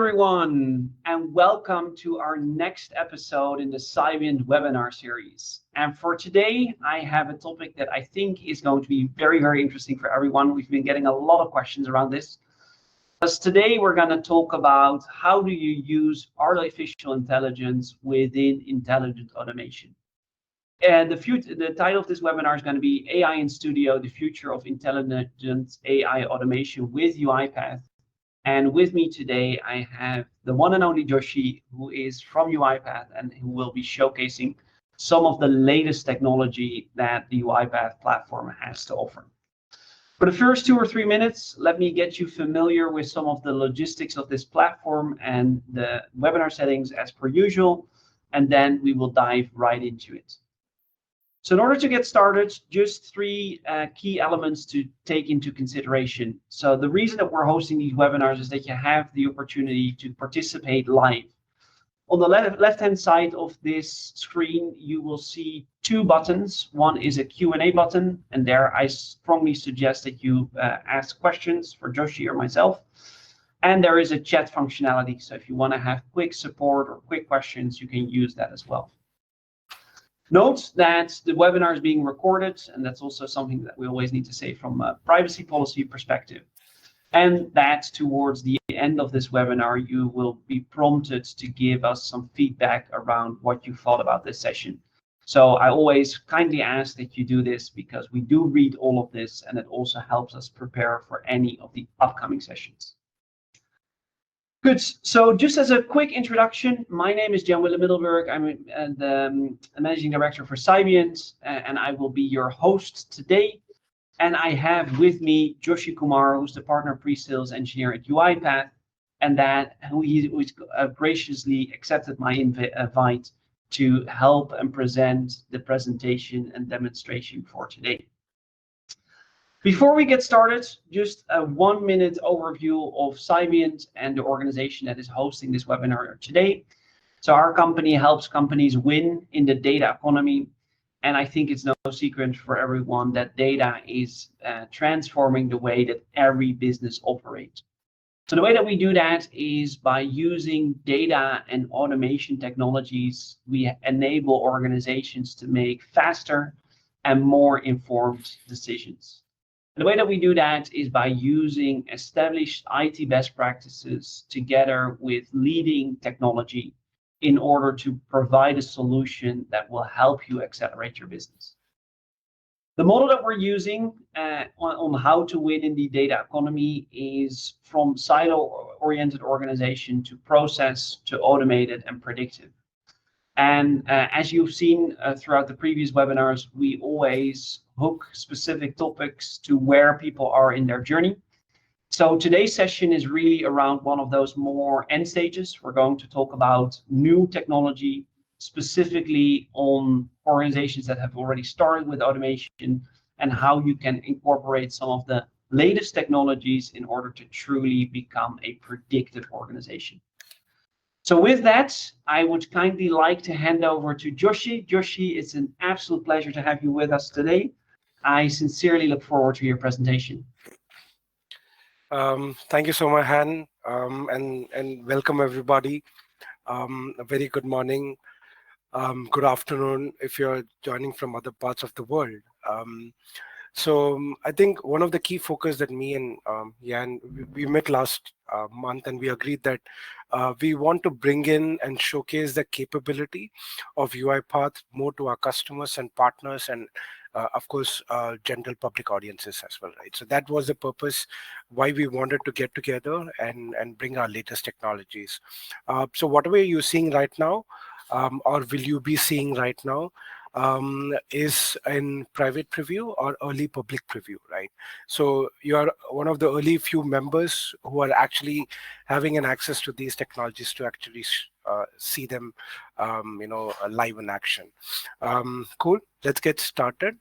everyone, and welcome to our next episode in the Cybiant webinar series. And for today, I have a topic that I think is going to be very, very interesting for everyone. We've been getting a lot of questions around this. Because today we're going to talk about how do you use artificial intelligence within intelligent automation. And the title of this webinar is going to be AI in Studio, the future of intelligent AI automation with UiPath. And with me today, I have the one and only Joshi, who is from UiPath and who will be showcasing some of the latest technology that the UiPath platform has to offer. For the first 2 or 3 minutes, let me get you familiar with some of the logistics of this platform and the webinar settings as per usual, and then we will dive right into it. So in order to get started, just 3 key elements to take into consideration. So the reason that we're hosting these webinars is that you have the opportunity to participate live. On the left-hand side of this screen, you will see 2 buttons. One is a Q&A button, and there I strongly suggest that you ask questions for Joshi or myself. And there is a chat functionality. So if you want to have quick support or quick questions, you can use that as well. Note that the webinar is being recorded, and that's also something that we always need to say from a privacy policy perspective. And that towards the end of this webinar, you will be prompted to give us some feedback around what you thought about this session. So I always kindly ask that you do this because we do read all of this, and it also helps us prepare for any of the upcoming sessions. Good. So just as a quick introduction, my name is Jan-Willem Middelburg. I'm the Managing Director for Cybiant, and I will be your host today. And I have with me Joshi Kumar, who's the Partner Pre-Sales Engineer at UiPath, and who graciously accepted my invite to help and present the presentation and demonstration for today. Before we get started, just a 1-minute overview of Cybiant and the organization that is hosting this webinar today. So our company helps companies win in the data economy. And I think it's no secret for everyone that data is transforming the way that every business operates. So the way that we do that is by using data and automation technologies. We enable organizations to make faster and more informed decisions. The way that we do that is by using established IT best practices together with leading technology in order to provide a solution that will help you accelerate your business. The model that we're using on how to win in the data economy is from silo-oriented organization to process to automated and predictive. And as you've seen throughout the previous webinars, we always hook specific topics to where people are in their journey. So today's session is really around one of those more end stages. We're going to talk about new technology, specifically on organizations that have already started with automation and how you can incorporate some of the latest technologies in order to truly become a predictive organization. So with that, I would kindly like to hand over to Joshi. Joshi, it's an absolute pleasure to have you with us today. I sincerely look forward to your presentation. Thank you so much, Han, and welcome everybody. A very good morning, good afternoon if you're joining from other parts of the world. So I think one of the key focus that me and Jan, we met last month, and we agreed that we want to bring in and showcase the capability of UiPath more to our customers and partners, and of course, general public audiences as well, right? So that was the purpose why we wanted to get together and bring our latest technologies. So whatever you're seeing right now, or will you be seeing right now, is in private preview or early public preview, right? So you are one of the early few members who are actually having an access to these technologies to actually see them, live in action. Cool. Let's get started.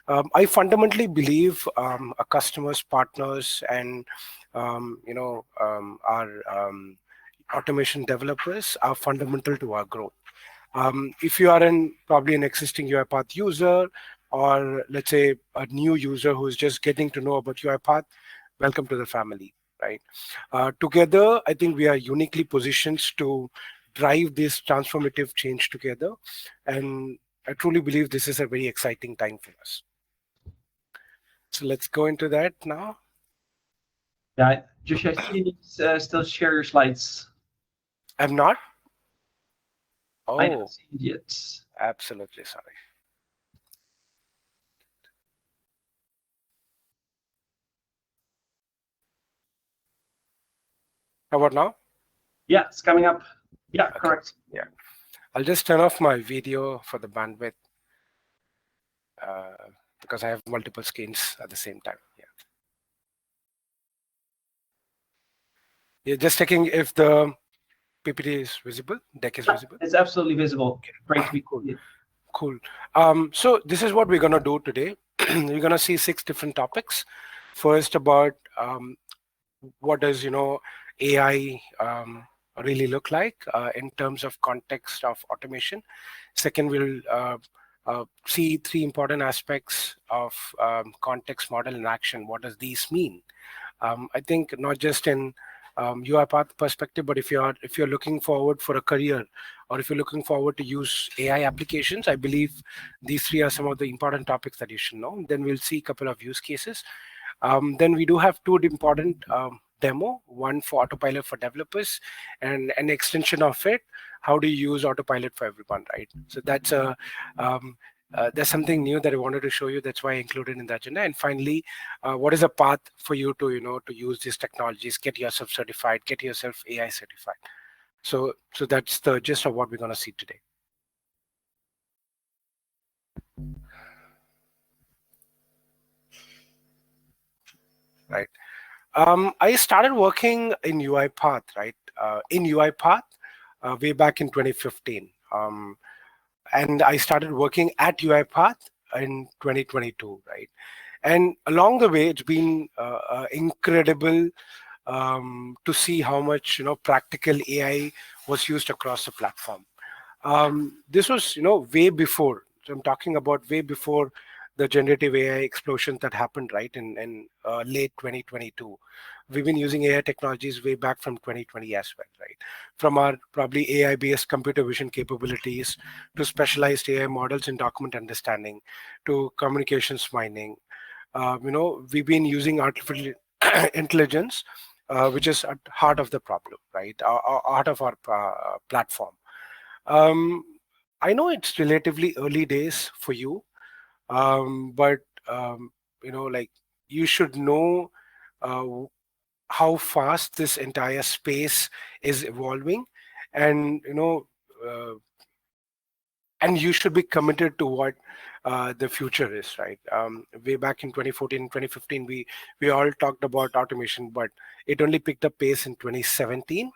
I fundamentally believe our customers, partners, and our automation developers are fundamental to our growth. If you are probably an existing UiPath user, or let's say a new user who's just getting to know about UiPath, welcome to the family. right? Together, I think we are uniquely positioned to drive this transformative change together, and I truly believe this is a very exciting time for us. So let's go into that now. Yeah, Joshi, I think you need to still share your slides. I'm not. I don't Oh, see it yet. absolutely sorry. How about now? Yeah, it's coming up. Yeah, Okay. correct. Yeah. I'll just turn off my video for the bandwidth because I have multiple screens at the same time. Yeah. You're just checking if the PPT is visible, deck is visible. It's absolutely visible. Great to be Cool. here. Cool. So this is what we're going to do today. You're going to see 6 different topics. First, about what does AI really look like in terms of context of automation. Second, we'll see 3 important aspects of context, model, and action. What does these mean? I think not just in UiPath perspective, but if you're looking forward for a career, or if you're looking forward to use AI applications, I believe these 3 are some of the important topics that you should know. Then we'll see a couple of use cases. Then we do have 2 important demo, one for Autopilot for developers and an extension of it. How do you use Autopilot for everyone, right? So that's something new that I wanted to show you. That's why I included in the agenda. And finally, what is a path for you to to use these technologies, get yourself certified, get yourself AI certified. So that's the gist of what we're going to see today. Right. I started working in UiPath, right? In UiPath way back in 2015. And I started working at UiPath in 2022, right? And along the way, it's been incredible to see how much practical AI was used across the platform. This was way before. So I'm talking about way before the generative AI explosion that happened, right, in late 2022. We've been using AI technologies way back from 2020 as well, right? From our probably AI-based computer vision capabilities to specialized AI models in document understanding to communications mining. We've been using artificial intelligence, which is at heart of the problem, right? Heart of our platform. Um, I know it's relatively early days for you, but like you should know uh, how fast this entire space is evolving, and uh, and you should be committed to what the future is, right? Way back in 2014 and 2015, we all talked about automation, but it only picked up pace in 2017,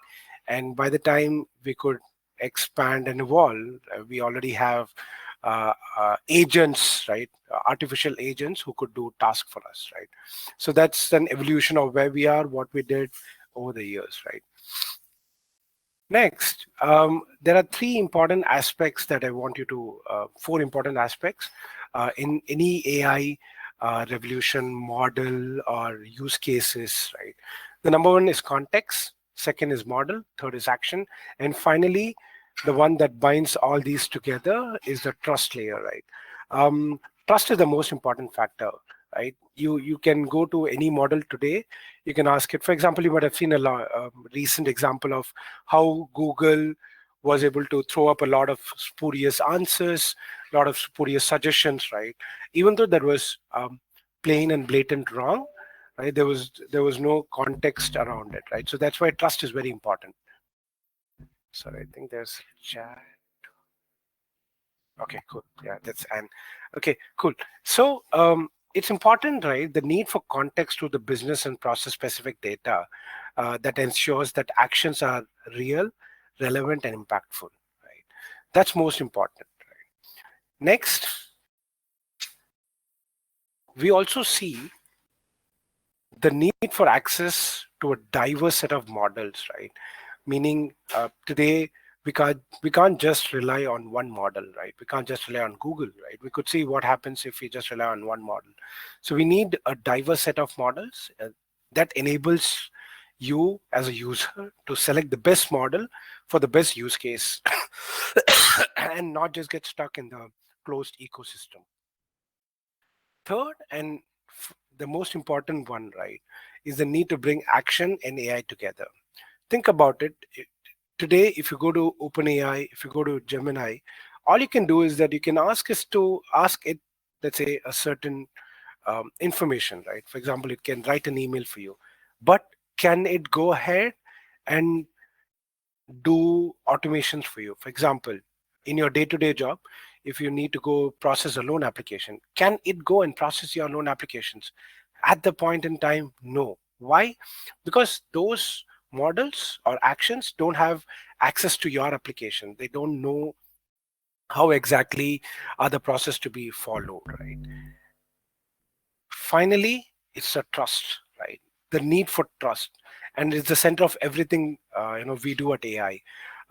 and by the time we could expand and evolve, we already have agents, right? Artificial agents who could do tasks for us, right? So that's an evolution of where we are, what we did over the years, right? Next, there are 3 important aspects that I want you to, 4 important aspects in any AI revolution model or use cases, right? The number 1 is context, second is model, third is action, and finally, the one that binds all these together is the trust layer, right? Trust is the most important factor, right? You can go to any model today. You can ask it. For example, you might have seen a recent example of how Google was able to throw up a lot of spurious answers, a lot of spurious suggestions, right? Even though that was plain and blatant wrong, right? There was no context around it, right? So that's why trust is very important. Sorry, I think there's a chat. Okay, cool. Yeah, that's and okay, cool. So it's important, right? The need for context to the business and process specific data that ensures that actions are real, relevant, and impactful, right? That's most important. Next, we also see the need for access to a diverse set of models, right? Meaning today we can't just rely on one model, right? We can't just rely on Google, right? We could see what happens if we just rely on one model. So we need a diverse set of models that enables you as a user to select the best model for the best use case and not just get stuck in the closed ecosystem. Third, and the most important one, right, is the need to bring action and AI together. Think about it. Today, if you go to OpenAI, if you go to Gemini, all you can do is that you can ask it, let's say, a certain information, right? For example, it can write an email for you, but can it go ahead and do automations for you? For example, in your day-to-day job, if you need to go process a loan application, can it go and process your loan applications? At the point in time, no. Why? Because those models or actions don't have access to your application. They don't know how exactly are the process to be followed, right? Finally, it's a trust, right? The need for trust, and it's the center of everything we do at AI.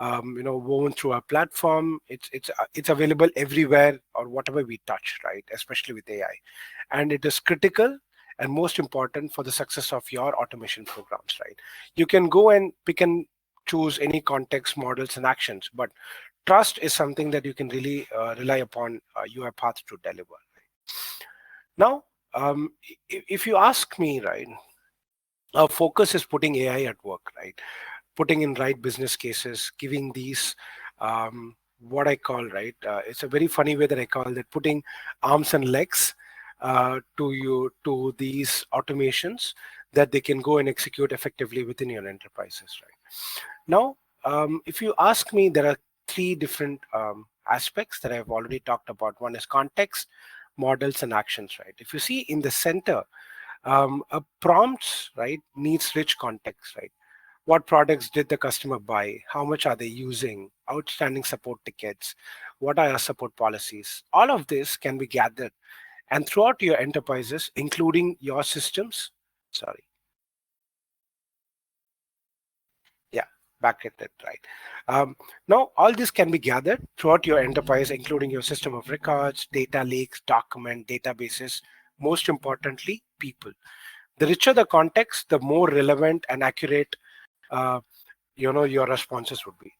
Woven through our platform, it's available everywhere or whatever we touch, right? Especially with AI, and it is critical and most important for the success of your automation programs, right? You can go and pick and choose any context, models, and actions, but trust is something that you can really rely upon UiPath to deliver. Now, if you ask me, right, our focus is putting AI at work, right? Putting in right business cases, giving these what I call, right? It's a very funny way that I call it, putting arms and legs to these automations that they can go and execute effectively within your enterprises, right? Now, if you ask me, there are three different aspects that I've already talked about. One is context, models, and actions, right? If you see in the center, a prompts, right, needs rich context, right? What products did the customer buy? How much are they using? Outstanding support tickets? What are our support policies? All of this can be gathered and throughout your enterprises, including your systems. Sorry. Yeah, back at it, right? Now, all this can be gathered throughout your enterprise, including your system of records, data lakes, document, databases, most importantly, people. The richer the context, the more relevant and accurate your responses would be.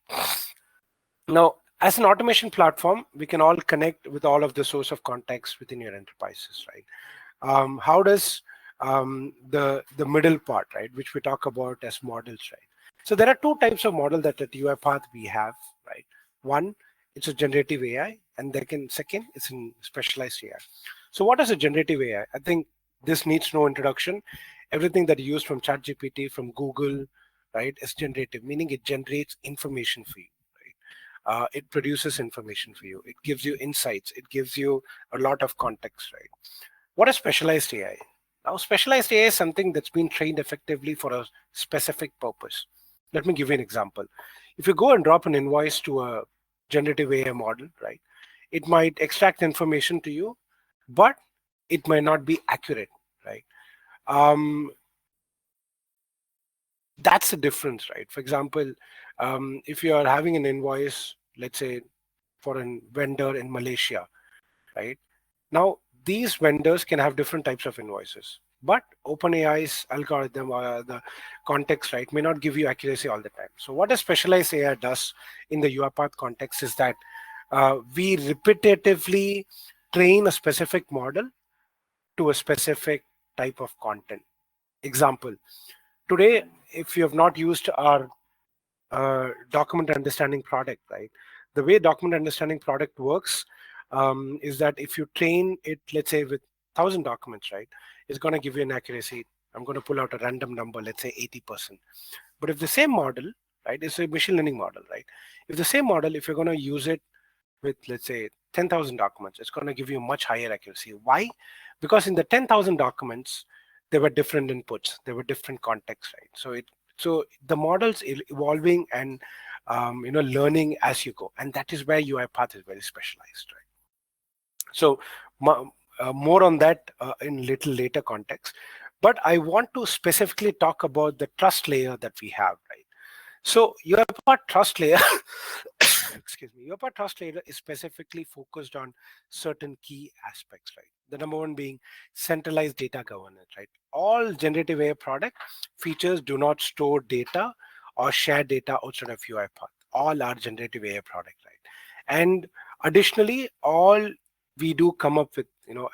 Now, as an automation platform, we can all connect with all of the source of context within your enterprises, right? How does the middle part, right, which we talk about as models, right? So there are two types of model that at UiPath we have, right? One, it's a generative AI, and second, it's in specialized AI. So what is a generative AI? I think this needs no introduction. Everything that you use from ChatGPT, from Google, right, is generative, meaning it generates information for you. It produces information for you. It gives you insights. It gives you a lot of context, right? What is specialized AI? Now, specialized AI is something that's been trained effectively for a specific purpose. Let me give you an example. If you go and drop an invoice to a generative AI model, right, it might extract information to you, but it might not be accurate, right? That's the difference, right? For example, if you are having an invoice, let's say for a vendor in Malaysia, right? Now, these vendors can have different types of invoices, but OpenAI's algorithm or the context, right, may not give you accuracy all the time. So what a specialized AI does in the UiPath context is that we repetitively train a specific model to a specific type of content. Example, today, if you have not used our document understanding product, right? The way document understanding product works is that if you train it, let's say with 1,000 documents, right, it's going to give you an accuracy. I'm going to pull out a random number, let's say 80%. But if the same model, right, it's a machine learning model, right? If the same model, if you're going to use it with, let's say, 10,000 documents, it's going to give you much higher accuracy. Why? Because in the 10,000 documents, there were different inputs, there were different contexts, right? So the models evolving and learning as you go, and that is where UiPath is very specialized, right? So more on that in little later context, but I want to specifically talk about the trust layer that we have, right? So UiPath trust layer excuse me, UiPath Trust Layer is specifically focused on certain key aspects, right? The number one being centralized data governance, right? All generative AI product features do not store data or share data outside of UiPath. All are generative AI product, right? And additionally, all we do come up with,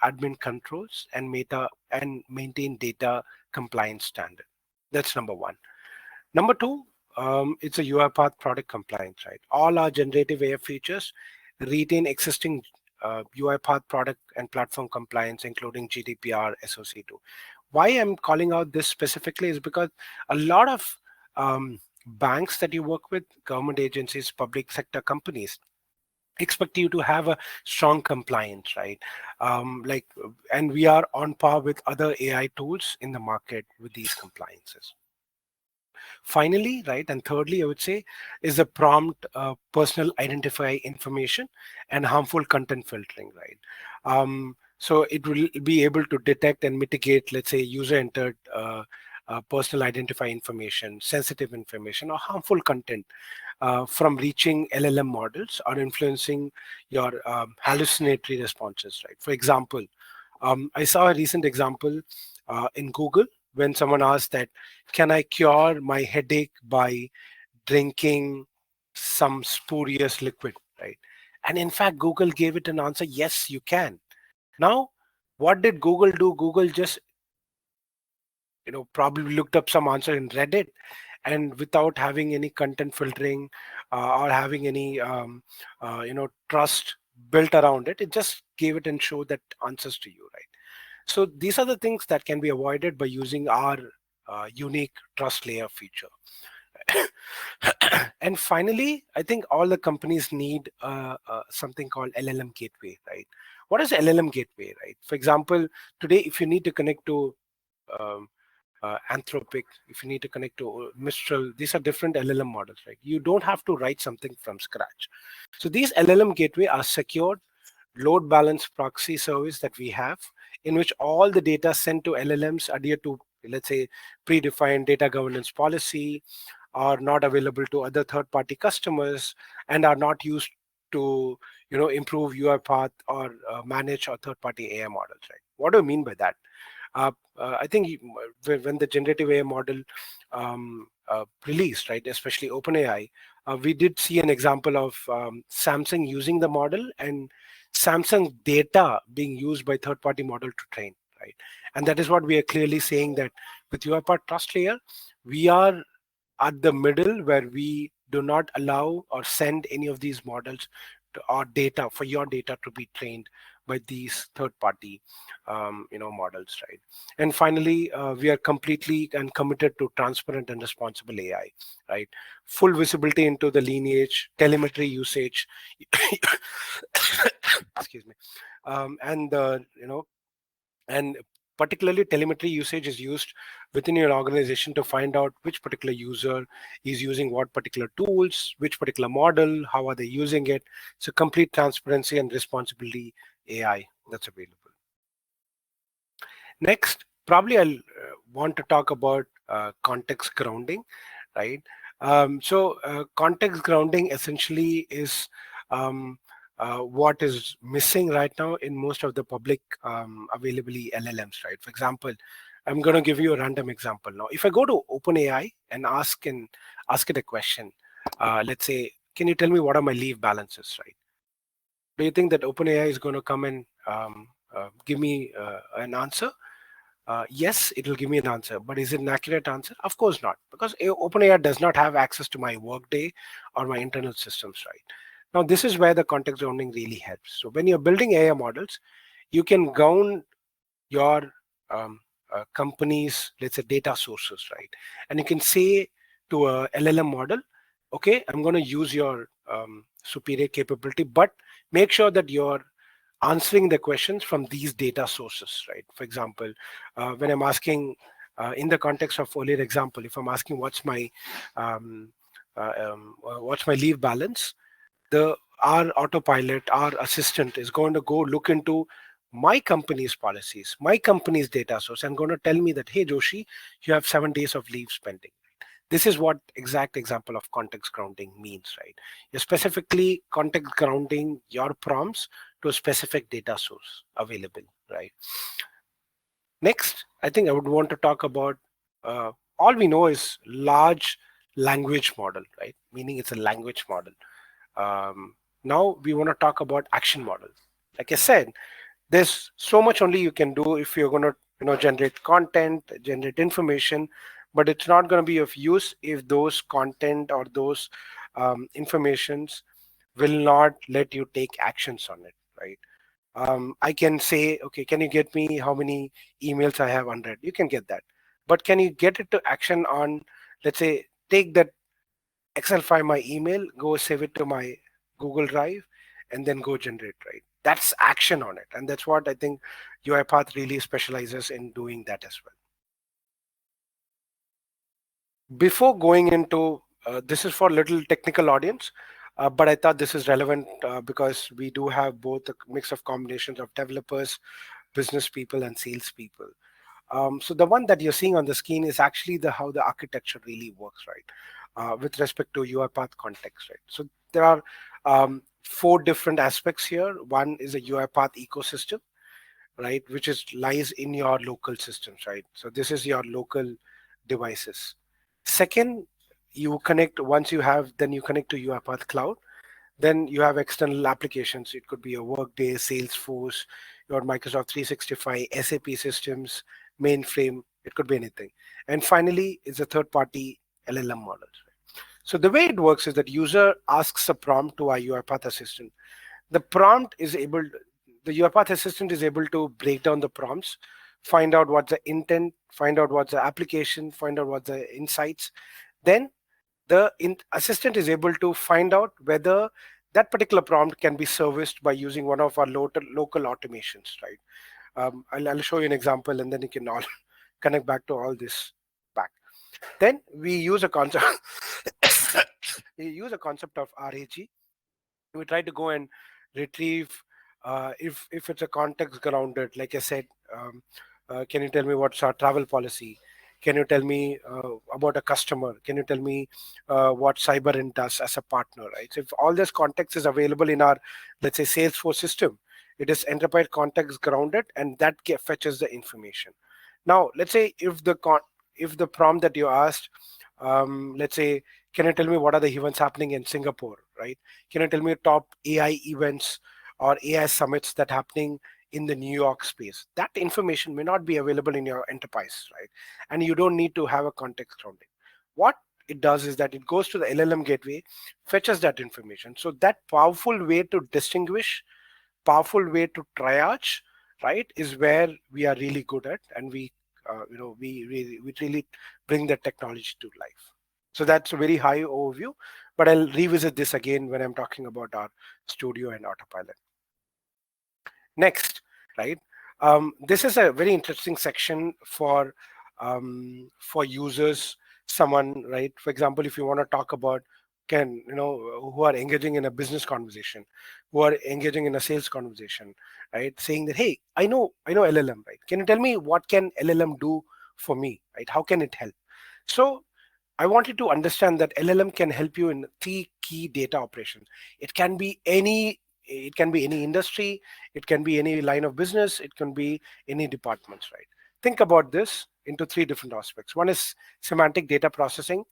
admin controls and meta and maintain data compliance standard. That's number one. Number two, it's a UiPath product compliance, right? All our generative AI features retain existing UiPath product and platform compliance, including GDPR, SOC2. Why I'm calling out this specifically is because a lot of banks that you work with, government agencies, public sector companies, expect you to have a strong compliance, right? And we are on par with other AI tools in the market with these compliances. Finally, right, and thirdly, I would say, is the prompt personal identify information and harmful content filtering, right? So it will be able to detect and mitigate, let's say, user entered personal identify information, sensitive information, or harmful content from reaching LLM models or influencing your hallucinatory responses, right? For example, I saw a recent example in Google when someone asked that, can I cure my headache by drinking some spurious liquid, right? And in fact, Google gave it an answer, yes, you can. Now, what did Google do? Google just, probably looked up some answer in Reddit, and without having any content filtering or having any, trust built around it, it just gave it and showed that answers to you, right? So these are the things that can be avoided by using our unique trust layer feature. And finally, I think all the companies need something called LLM gateway, right? What is LLM gateway, right? For example, today, if you need to connect to um, Anthropic, if you need to connect to Mistral, these are different LLM models, right? You don't have to write something from scratch. So these LLM gateway are secured load balance proxy service that we have, in which all the data sent to LLMs adhere to, let's say, predefined data governance policy, are not available to other third-party customers, and are not used to, improve UiPath or manage our third-party AI models, right? What do I mean by that? I think when the generative AI model released, right, especially OpenAI, we did see an example of Samsung using the model and Samsung data being used by third-party model to train, right? And that is what we are clearly saying, that with UiPath Trust Layer, we are at the middle where we do not allow or send any of these models to our data for your data to be trained by these third-party models, right? And finally, we are completely and committed to transparent and responsible AI, right? Full visibility into the lineage, telemetry usage, excuse me, and and particularly telemetry usage is used within your organization to find out which particular user is using what particular tools, which particular model, how are they using it. So complete transparency and responsibility AI that's available. Next, probably I'll want to talk about context grounding, right? Context grounding essentially is what is missing right now in most of the public available LLMs, right? For example, I'm going to give you a random example now. If I go to OpenAI and ask it a question, let's say, can you tell me what are my leave balances, right? Do you think that OpenAI is going to come and give me an answer? Yes, it will give me an answer, but is it an accurate answer? Of course not, because OpenAI does not have access to my workday or my internal systems, right? Now, this is where the context grounding really helps. So when you're building AI models, you can ground your company's, let's say, data sources, right? And you can say to a LLM model, okay, I'm going to use your superior capability, but make sure that you're answering the questions from these data sources, right? For example, when I'm asking, in the context of earlier example, if I'm asking what's my leave balance, our autopilot, our assistant is going to go look into my company's policies, my company's data source, and going to tell me that, hey, Joshi, you have 7 days of leave spending. This is what exact example of context grounding means, right? You're specifically context grounding your prompts to a specific data source available, right? Next, I think I would want to talk about all we know is large language model, right? Meaning it's a language model. Now we want to talk about action model. Like I said, there's so much only you can do if you're going to generate content, generate information, but it's not going to be of use if those content or those informations will not let you take actions on it, right? I can say, okay, can you get me how many emails I have unread? You can get that, but can you get it to action on, let's say, take that Excel file, my email, go save it to my Google Drive, and then go generate, right? That's action on it. And that's what I think UiPath really specializes in doing that as well. Before going into, this is for little technical audience, but I thought this is relevant because we do have both a mix of combinations of developers, business people, and sales people. So the one that you're seeing on the screen is actually the how the architecture really works, right? With respect to UiPath context, right? So there are four different aspects here. One is a UiPath ecosystem, right, which is lies in your local systems, right? So this is your local devices. Second, you connect once you have, then you connect to UiPath Cloud. Then you have external applications. It could be a Workday, Salesforce, your Microsoft 365, SAP systems, mainframe. It could be anything. And finally, it's a third-party LLM models. So the way it works is that user asks a prompt to our UiPath assistant. The prompt is able, the UiPath assistant is able to break down the prompts, find out what's the intent, find out what's the application, find out what's the insights. Then the assistant is able to find out whether that particular prompt can be serviced by using one of our local automations, right? I'll show you an example, and then you can all connect back to all this back. Then we use a concept we use a concept of RAG. We try to go and retrieve, if it's a context grounded, like I said, can you tell me what's our travel policy? Can you tell me about a customer? Can you tell me what Cybiant does as a partner, right? So if all this context is available in our, let's say, Salesforce system, it is enterprise context grounded, and that fetches the information. Now let's say if the prompt that you asked, let's say, can you tell me what are the events happening in Singapore, right? Can you tell me top AI events or AI summits that happening in the New York space? That information may not be available in your enterprise, right? And you don't need to have a context grounding. What it does is that it goes to the LLM gateway, fetches that information. So that powerful way to distinguish, powerful way to triage, right, is where we are really good at, and we really bring the technology to life. So that's a very high overview, but I'll revisit this again when I'm talking about our studio and autopilot. Next, right? This is a very interesting section for users. Someone, right? For example, if you want to talk about who are engaging in a business conversation, who are engaging in a sales conversation, right? Saying that, hey, I know LLM, right? Can you tell me what can LLM do for me, right? How can it help? So I wanted to understand that LLM can help you in three key data operations. It can be any it can be any industry, it can be any line of business, it can be any departments, right? Think about this into three different aspects. One is semantic data processing,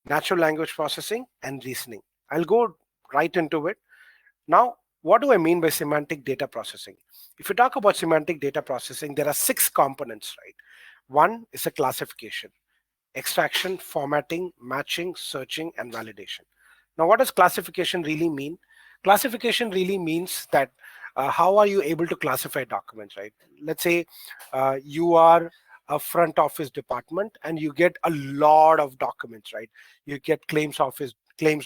natural language processing, and reasoning. I'll go right into it. Now, what do I mean by semantic data processing? If you talk about semantic data processing, there are 6 components, right? One is a classification: extraction, formatting, matching, searching, and validation. Now, what does classification really mean? Classification really means that how are you able to classify documents, right? Let's say you are a front office department and you get a lot of documents, right? You get claims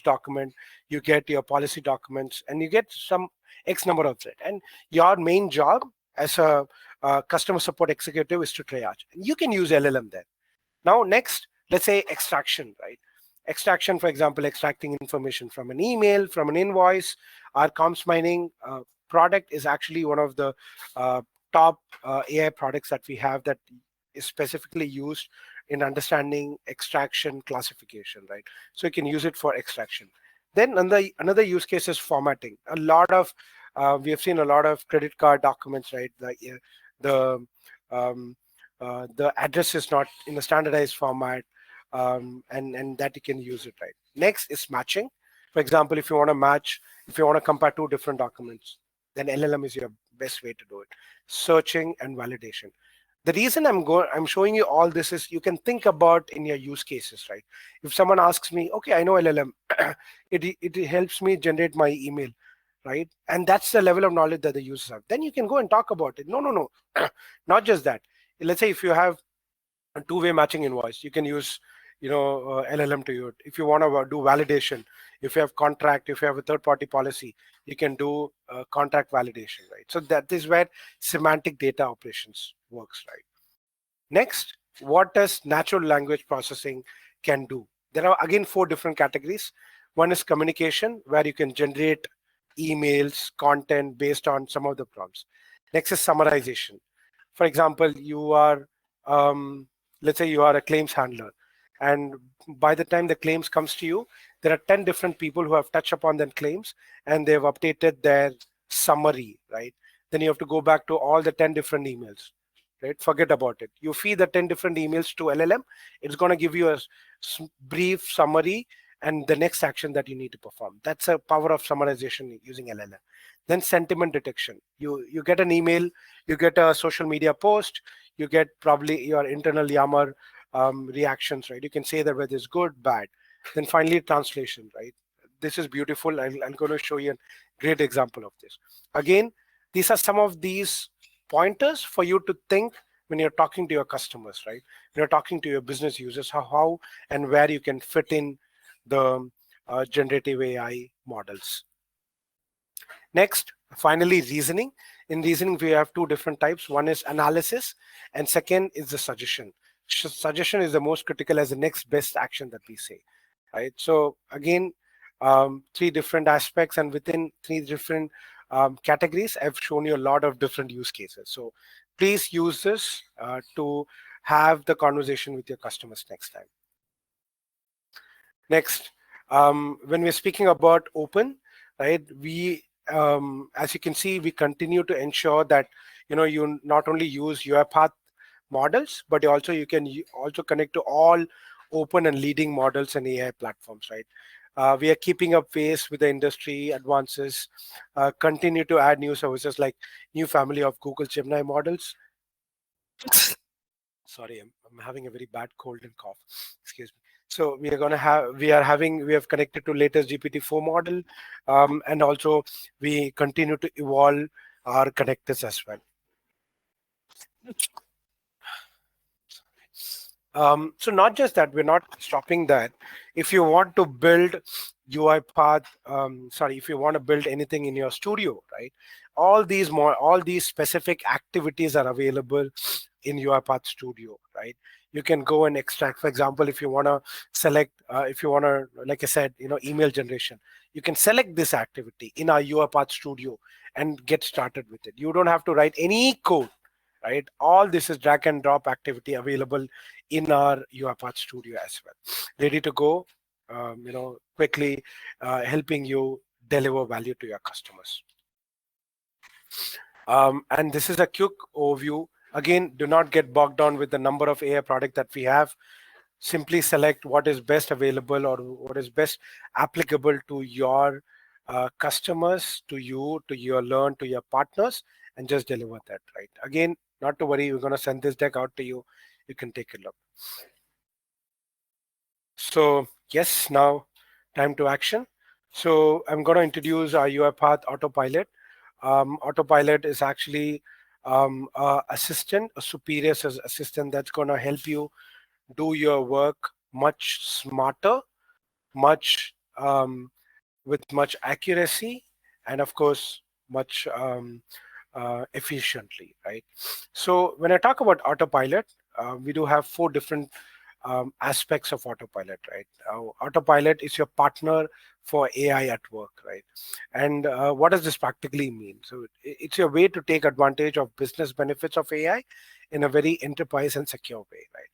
document, you get your policy documents, and you get some X number of it. And your main job as a customer support executive is to triage. You can use LLM there. Now, next, let's say extraction, right? Extraction, for example, extracting information from an email, from an invoice. Our comms mining product is actually one of the top AI products that we have that is specifically used in understanding extraction classification, right? So you can use it for extraction. Then another use case is formatting. A lot of we have seen a lot of credit card documents, right? The um, the address is not in a standardized format, and that you can use it, right? Next is matching. For example, if you want to match, if you want to compare two different documents, then LLM is your best way to do it. Searching and validation. The reason I'm showing you all this is you can think about in your use cases, right? If someone asks me, okay, I know LLM, it helps me generate my email, right? And that's the level of knowledge that the users have. Then you can go and talk about it. No, not just that. Let's say if you have a two-way matching invoice, you can use LLM to it. If you want to do validation, if you have contract, if you have a third-party policy, you can do contract validation, right? So that is where semantic data operations works, right? Next, what does natural language processing can do? There are again 4 different categories. One is communication, where you can generate emails, content based on some of the prompts. Next is summarization. For example, you are let's say you are a claims handler, and by the time the claims comes to you, there are 10 different people who have touched upon that claims and they've updated their summary, right? Then you have to go back to all the 10 different emails, right? Forget about it. You feed the 10 different emails to LLM, it's going to give you a brief summary and the next action that you need to perform. That's a power of summarization using LLM. Then sentiment detection. You get an email, you get a social media post, you get probably your internal Yammer reactions, right? You can say that whether it's good, bad. Then finally translation, right? This is beautiful. I'm going to show you a great example of this. Again, these are some of these pointers for you to think when you're talking to your customers, right? When you're talking to your business users, how and where you can fit in the generative AI models. Next, finally, reasoning. In reasoning, we have 2 different types. One is analysis, and second is the suggestion. Suggestion is the most critical as the next best action that we say, right? So again, 3 different aspects, and within 3 different categories, I've shown you a lot of different use cases. So please use this to have the conversation with your customers next time. Next, when we're speaking about open, right, we as you can see, we continue to ensure that you not only use UiPath models, but also you can also connect to all open and leading models and AI platforms, right? We are keeping up pace with the industry advances, continue to add new services like new family of Google Gemini models. Sorry, I'm having a very bad cold and cough. Excuse me. So we have connected to latest GPT-4 model, and also we continue to evolve our connectors as well. So not just that, we're not stopping that. If you want to build UiPath, if you want to build anything in your studio, right? All these specific activities are available in UiPath Studio, right? You can go and extract, for example, if you want to select, if you want to, like I said, email generation, you can select this activity in our UiPath Studio and get started with it. You don't have to write any code, right? All this is drag and drop activity available in our UiPath Studio as well, ready to go, quickly helping you deliver value to your customers. And this is a quick overview. Again, do not get bogged down with the number of AI products that we have. Simply select what is best available or what is best applicable to your customers, to you, to your learn, to your partners, and just deliver that, right? Again, not to worry, we're going to send this deck out to you. You can take a look. So yes, now time to action. So I'm going to introduce our UiPath Autopilot. Autopilot is actually assistant, a superior assistant that's going to help you do your work much smarter, much with much accuracy, and of course much efficiently, right? So when I talk about Autopilot, we do have 4 different aspects of Autopilot, right? Autopilot is your partner for AI at work, right? And what does this practically mean? So it's your way to take advantage of business benefits of AI in a very enterprise and secure way, right?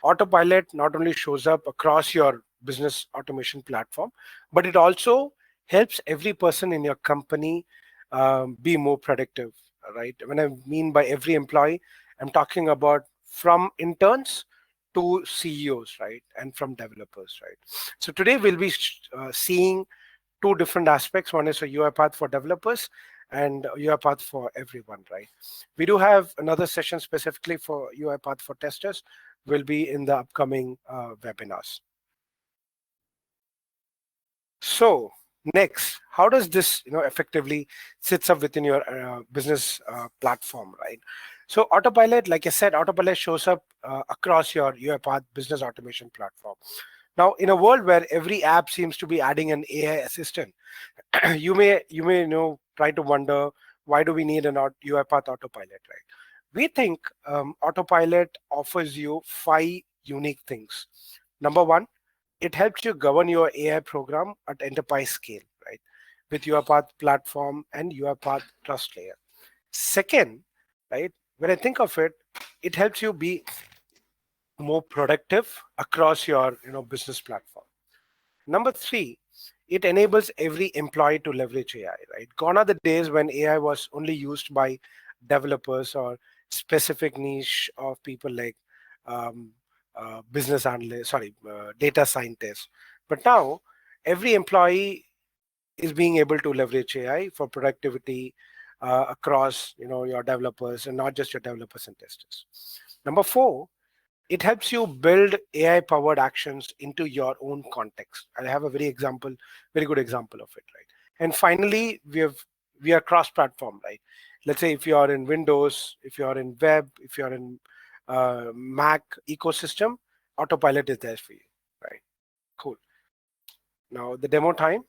Autopilot not only shows up across your business automation platform, but it also helps every person in your company be more productive, right? When I mean by every employee, I'm talking about from interns to CEOs, right? And from developers, right? So today we'll be seeing two different aspects. One is a UiPath for developers and UiPath for everyone, right? We do have another session specifically for UiPath for testers, will be in the upcoming webinars. So next, how does this effectively sits up within your business platform, right? So Autopilot, like I said, Autopilot shows up across your UiPath business automation platform. Now, in a world where every app seems to be adding an AI assistant, you may try to wonder, why do we need an UiPath Autopilot, right? We think Autopilot offers you 5 unique things. Number one, it helps you govern your AI program at enterprise scale, right? With UiPath platform and UiPath trust layer. Second, right, when I think of it, it helps you be more productive across your business platform. Number three, it enables every employee to leverage AI, right? Gone are the days when AI was only used by developers or specific niche of people like um, business analysts, data scientists. But now every employee is being able to leverage AI for productivity across your developers, and not just your developers and testers. Number four, it helps you build AI powered actions into your own context. I have a very good example of it, right? And finally, we are cross platform, right? Let's say if you are in Windows, if you are in web, if you are in Mac ecosystem, Autopilot is there for you, right? Cool. Now the demo time.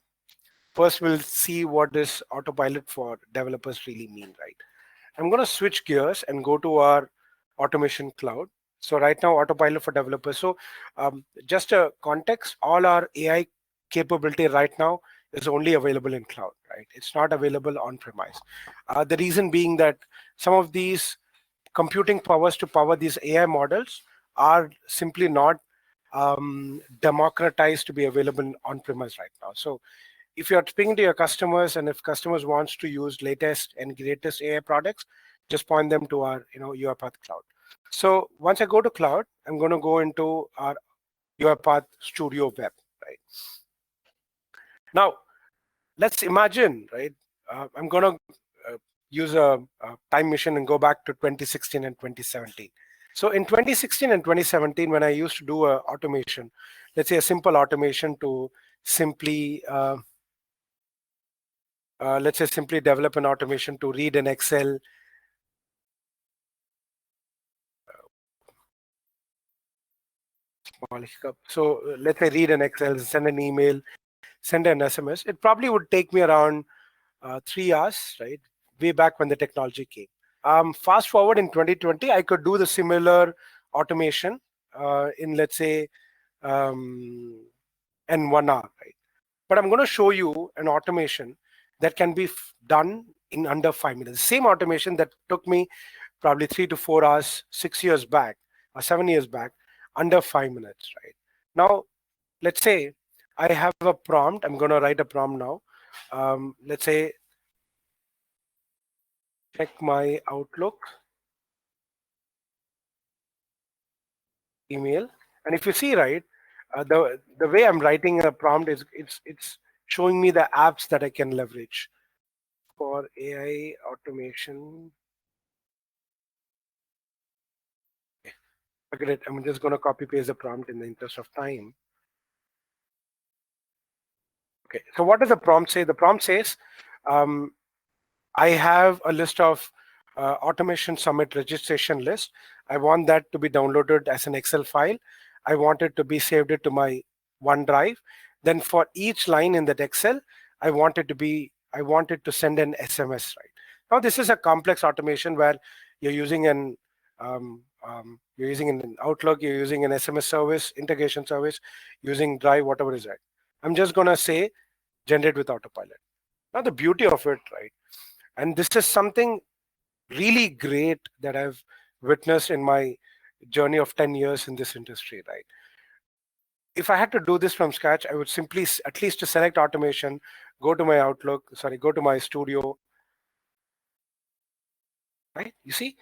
First, we'll see what this Autopilot for developers really mean, right? I'm going to switch gears and go to our automation cloud. So right now, Autopilot for developers. So just a context, all our AI capability right now is only available in cloud, right? It's not available on premise. The reason being that some of these computing powers to power these AI models are simply not democratized to be available on premise right now. So if you're speaking to your customers, and if customers wants to use latest and greatest AI products, just point them to our UiPath cloud. So once I go to cloud, I'm going to go into our UiPath Studio web, right? Now let's imagine, right? I'm going to use a time machine and go back to 2016 and 2017. So in 2016 and 2017, when I used to do a automation, let's say a simple automation to simply let's say simply develop an automation to read an Excel. So let's say read an Excel, send an email, send an SMS. It probably would take me around 3 hours, right? Way back when the technology came. Fast forward in 2020, I could do the similar automation in, let's say, in 1 hour, right? But I'm going to show you an automation that can be done in under 5 minutes. Same automation that took me probably 3 to 4 hours 6 years back or 7 years back, under 5 minutes, right? Now, let's say I have a prompt. I'm going to write a prompt now. Let's say, check my Outlook email. And if you see, right, the way I'm writing a prompt is it's showing me the apps that I can leverage for AI automation. Forget it. I'm just going to copy paste the prompt in the interest of time. Okay. So what does the prompt say? The prompt says, I have a list of automation summit registration list. I want that to be downloaded as an Excel file. I want it to be saved it to my OneDrive. Then for each line in that Excel, I want it to send an SMS, right? Now this is a complex automation where you're using an Outlook, you're using an SMS service, integration service, using Drive, whatever is that. I'm just gonna say generate with Autopilot. Now the beauty of it, right? And this is something really great that I've witnessed in my journey of 10 years in this industry, right? If I had to do this from scratch, I would simply at least to select automation, go to my Outlook, sorry, go to my studio, right? You see,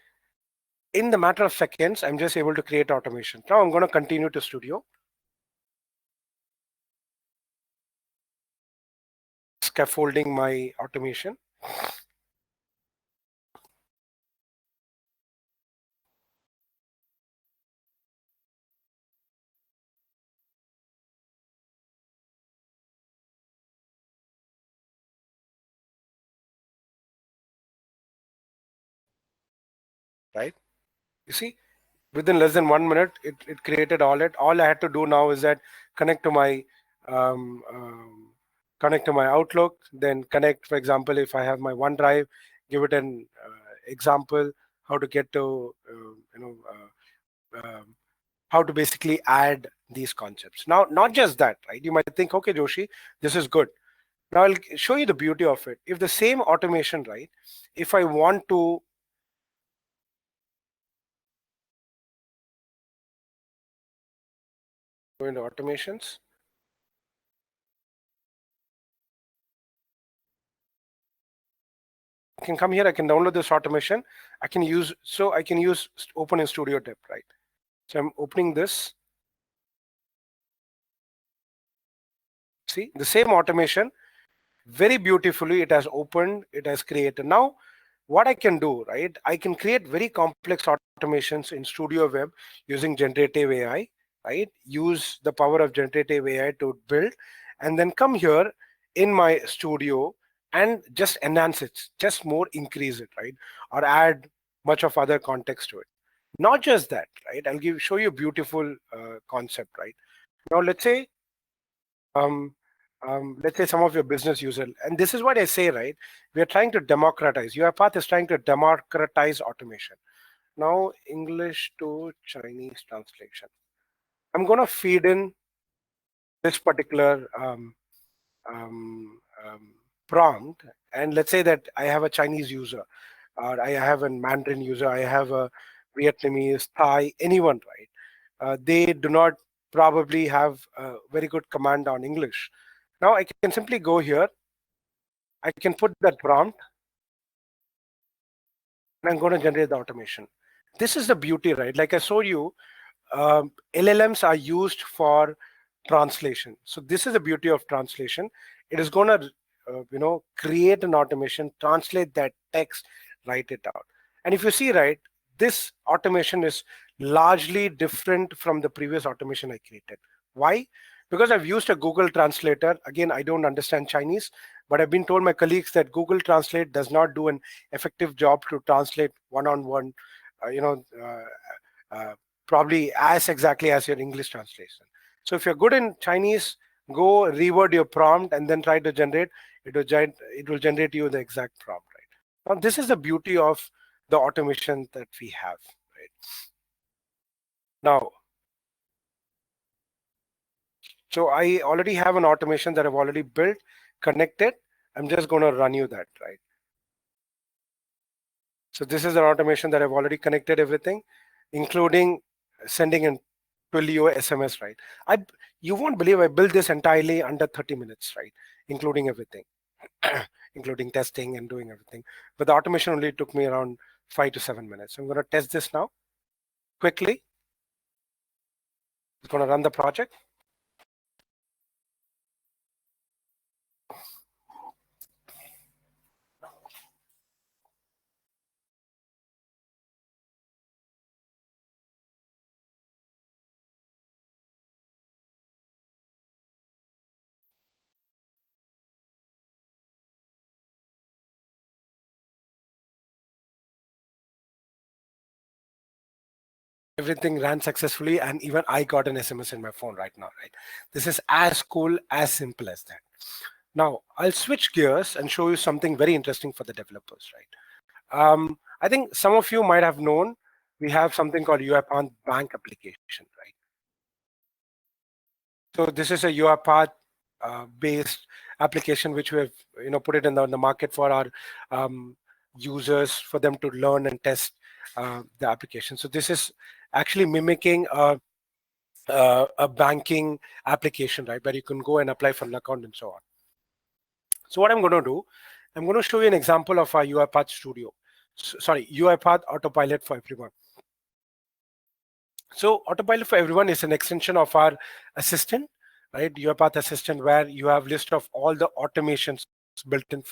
in the matter of seconds, I'm just able to create automation. Now I'm going to continue to studio. Scaffolding my automation. Right? You see, within less than 1 minute, it created all it. All I had to do now is that connect to my um, um, connect to my Outlook, then connect, for example, if I have my OneDrive, give it an example how to get to how to basically add these concepts. Now, not just that, right? You might think, okay, Joshi, this is good. Now I'll show you the beauty of it. If the same automation, right? If I want to go into automations, I can come here, I can download this automation. I can use open in Studio Dip, right? So I'm opening this. See, the same automation, very beautifully, it has opened, it has created. Now, what I can do, right? I can create very complex automations in Studio Web using generative AI, right? Use the power of generative AI to build, and then come here in my studio and just enhance it, just more increase it, right? Or add much of other context to it. Not just that, right? Show you a beautiful concept, right? Now um, let's say some of your business user, and this is what I say, right? We are trying to democratize. UiPath is trying to democratize automation. Now, English to Chinese translation. I'm going to feed in this particular um, um, prompt, and let's say that I have a Chinese user, or I have a Mandarin user, I have a Vietnamese, Thai, anyone, right? They do not probably have a very good command on English. Now I can simply go here, I can put that prompt, and I'm going to generate the automation. This is the beauty, right? Like I showed you, LLMs are used for translation. So this is the beauty of translation. It is going to, create an automation, translate that text, write it out. And if you see, right, this automation is largely different from the previous automation I created. Why? Because I've used a Google translator. Again, I don't understand Chinese, but I've been told my colleagues that Google Translate does not do an effective job to translate one-on-one, uh, you know, uh, uh, probably as exactly as your English translation. So if you're good in Chinese, go reword your prompt and then try to generate. It will generate you the exact prompt, right? Now this is the beauty of the automation that we have, right? Now, so I already have an automation that I've already built, connected. I'm just going to run you that, right? So this is an automation that I've already connected everything, including sending in Twilio SMS, right? You won't believe I built this entirely under 30 minutes, right? Including everything, including testing and doing everything. But the automation only took me around 5 to 7 minutes. I'm going to test this now quickly. I'm going to run the project. Everything ran successfully, and even I got an SMS in my phone right now, right? This is as cool, as simple as that. Now I'll switch gears and show you something very interesting for the developers, right? I think some of you might have known we have something called UiPath Bank application, right? So this is a UiPath based application which we have put it in the market for our users, for them to learn and test the application. So this is actually mimicking a banking application, right, where you can go and apply for an account and so on. So what I'm going to do, I'm going to show you an example of our UiPath Studio. Sorry, UiPath Autopilot for everyone. So Autopilot for everyone is an extension of our assistant, right? UiPath Assistant, where you have list of all the automations built in.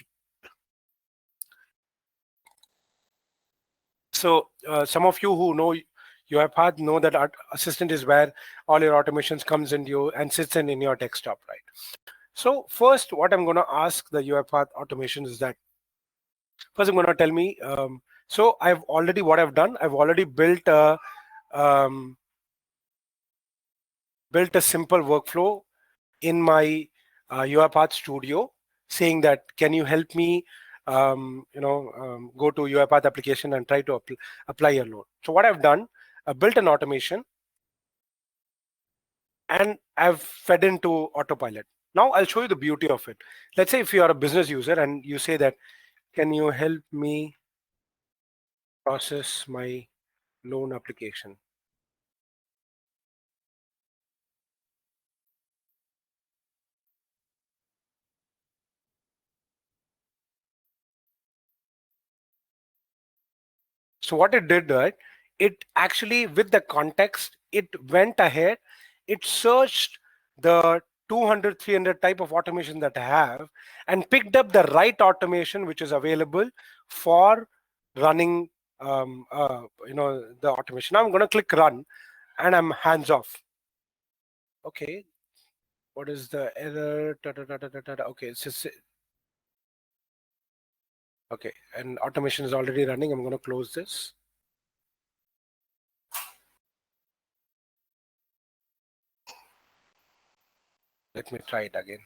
So some of you who know UiPath know that our assistant is where all your automations comes into you and sits in your desktop, right? So first, what I'm going to ask the UiPath automation is that first I'm going to tell me. So what I've done, I've already built um, a simple workflow in my UiPath Studio, saying that can you help me go to UiPath application and try to apply your loan. So what I've done, I built an automation and I've fed into Autopilot. Now I'll show you the beauty of it. Let's say if you are a business user and you say that, can you help me process my loan application? So what it did, right, it actually, with the context, it went ahead, it searched the 200, 300 type of automation that I have and picked up the right automation which is available for running the automation. Now I'm going to click run and I'm hands off. Okay, what is the error? Okay, it's just, okay, and automation is already running. I'm going to close this. Let me try it again.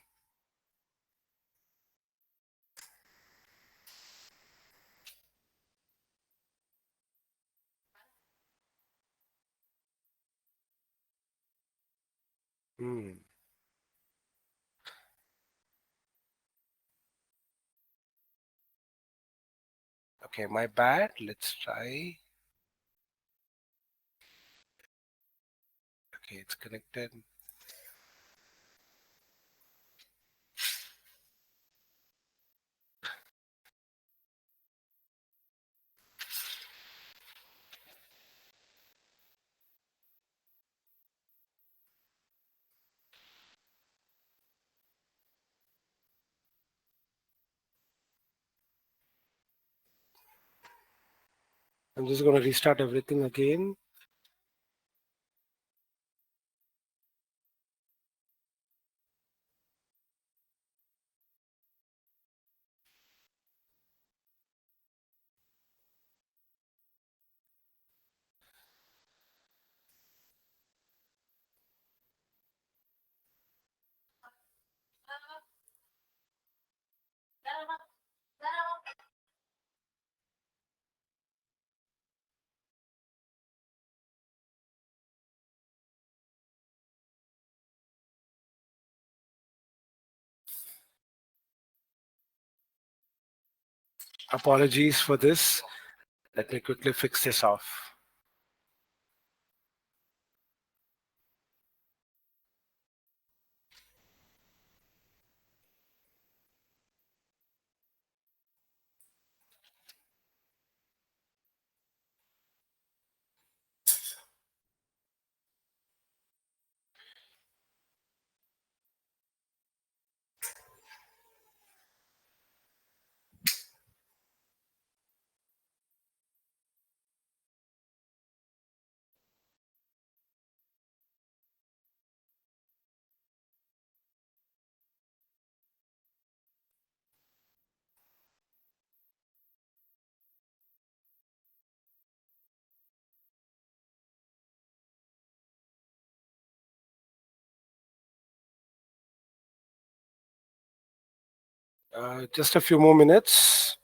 Okay, my bad. Let's try. Okay, it's connected. I'm just going to restart everything again. Apologies for this. Let me quickly fix this off. Just a few more minutes.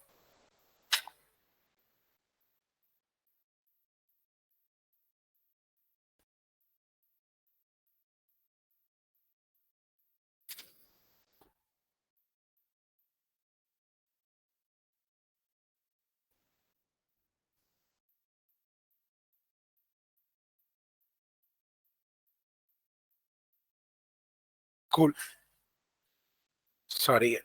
Cool. Sorry.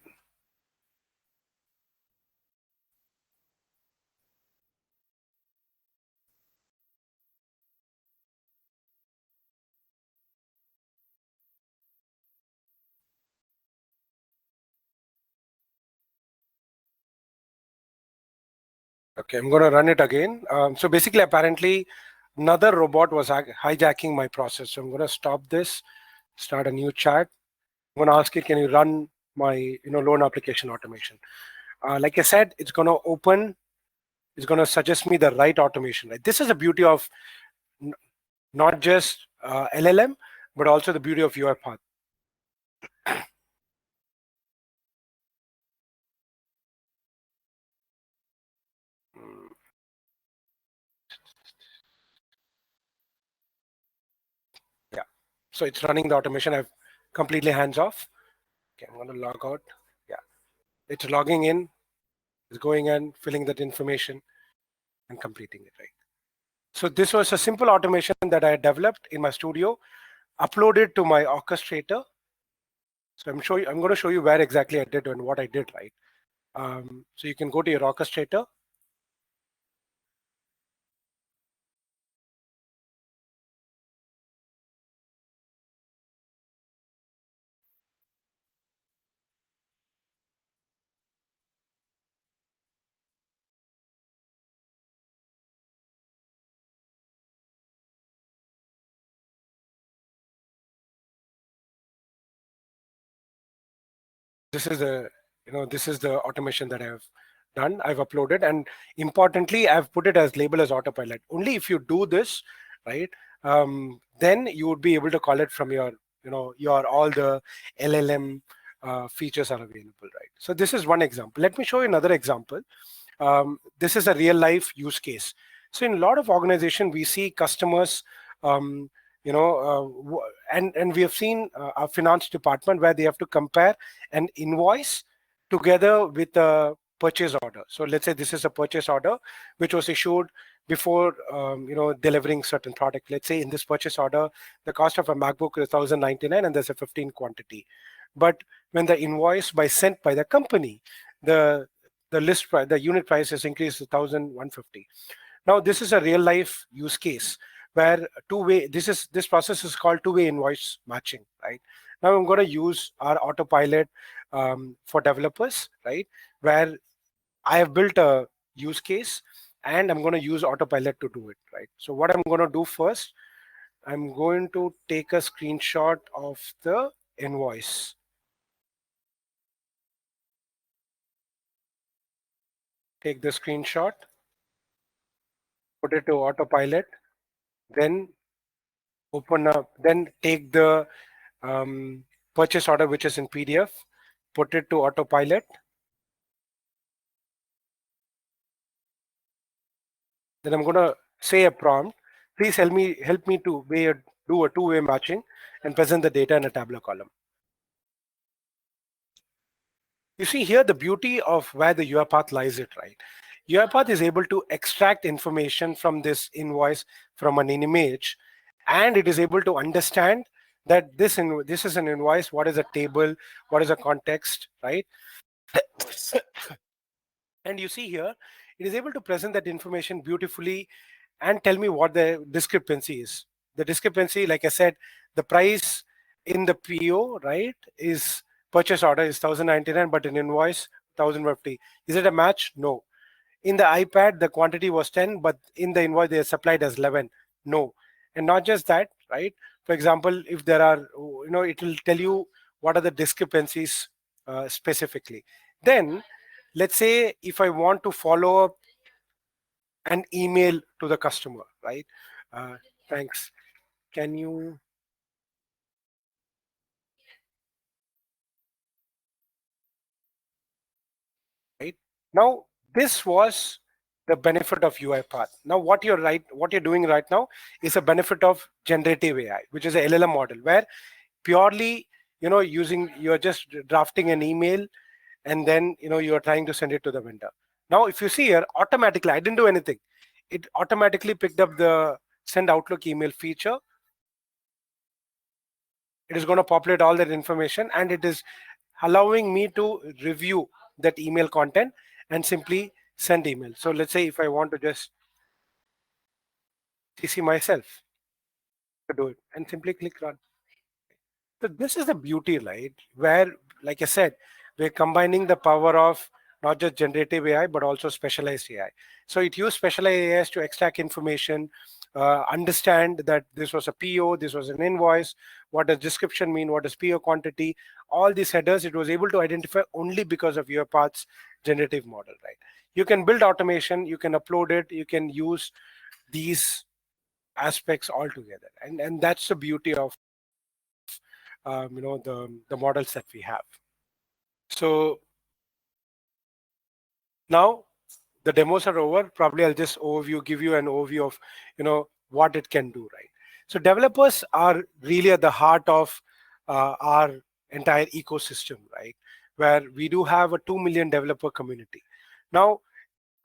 Okay, I'm going to run it again. So basically, apparently, another robot was hijacking my process. So I'm going to stop this, start a new chat. I'm going to ask it, can you run my loan application automation? Like I said, it's going to open. It's going to suggest me the right automation. Right? This is the beauty of not just LLM, but also the beauty of UiPath. Yeah. So it's running the automation. I've completely hands off. Okay, I'm going to log out. Yeah. It's logging in. It's going in, filling that information, and completing it, right? So this was a simple automation that I developed in my studio, uploaded to my orchestrator. So I'm going to show you where exactly I did and what I did, right? So you can go to your orchestrator. This is the automation that I've done. I've uploaded, and importantly, I've put it as label as autopilot. Only if you do this, right, then you would be able to call it from your all the LLM features are available, right? So this is one example. Let me show you another example. This is a real life use case. So in a lot of organization, we see customers, um, and we have seen our finance department where they have to compare an invoice together with a purchase order. So let's say this is a purchase order which was issued before delivering certain product. Let's say in this purchase order, the cost of a MacBook is 1,099 and there's a 15 quantity. But when the invoice sent by the company, the list price, the unit price is increased to 1,150. Now this is a real life use case where two-way, this process is called two-way invoice matching, right? Now I'm going to use our autopilot for developers, right? Where I have built a use case and I'm going to use autopilot to do it, right? So what I'm going to do first, I'm going to take a screenshot of the invoice. Take the screenshot, put it to autopilot, then open up, then take the purchase order which is in PDF, put it to autopilot. Then I'm going to say a prompt. Please help me to do a two-way matching and present the data in a tabular column. You see here the beauty of where the UiPath lies it, right? UiPath is able to extract information from this invoice from an image, and it is able to understand that this is an invoice, what is a table, what is a context, right? And you see here, it is able to present that information beautifully and tell me what the discrepancy is. The discrepancy, like I said, the price in the PO, right, is purchase order is 1,099, but in invoice 1,050. Is it a match? No. In the iPad, the quantity was 10, but in the invoice they are supplied as 11. No. And not just that, right? For example, if there are, it will tell you what are the discrepancies specifically. Then, let's say if I want to follow up an email to the customer, right? Thanks. Can you, right? Now, this was the benefit of UiPath. Now, what you're doing right now is a benefit of generative AI, which is a LLM model, where purely, you're just drafting an email and then, you're trying to send it to the vendor. Now, if you see here, automatically, I didn't do anything. It automatically picked up the send Outlook email feature. It is going to populate all that information, and it is allowing me to review that email content and simply send email. So let's say if I want to just CC myself to do it and simply click run. So this is the beauty, right? Where, like I said, we're combining the power of not just generative AI, but also specialized AI. So it used specialized AIs to extract information, understand that this was a PO, this was an invoice, what does description mean, what does PO quantity, all these headers, it was able to identify only because of UiPath's generative model, right? You can build automation, you can upload it, you can use these aspects all together. And that's the beauty of the models that we have. So now the demos are over. Probably I'll just give you an overview of what it can do, right? So developers are really at the heart of our entire ecosystem, right? Where we do have a 2 million developer community. Now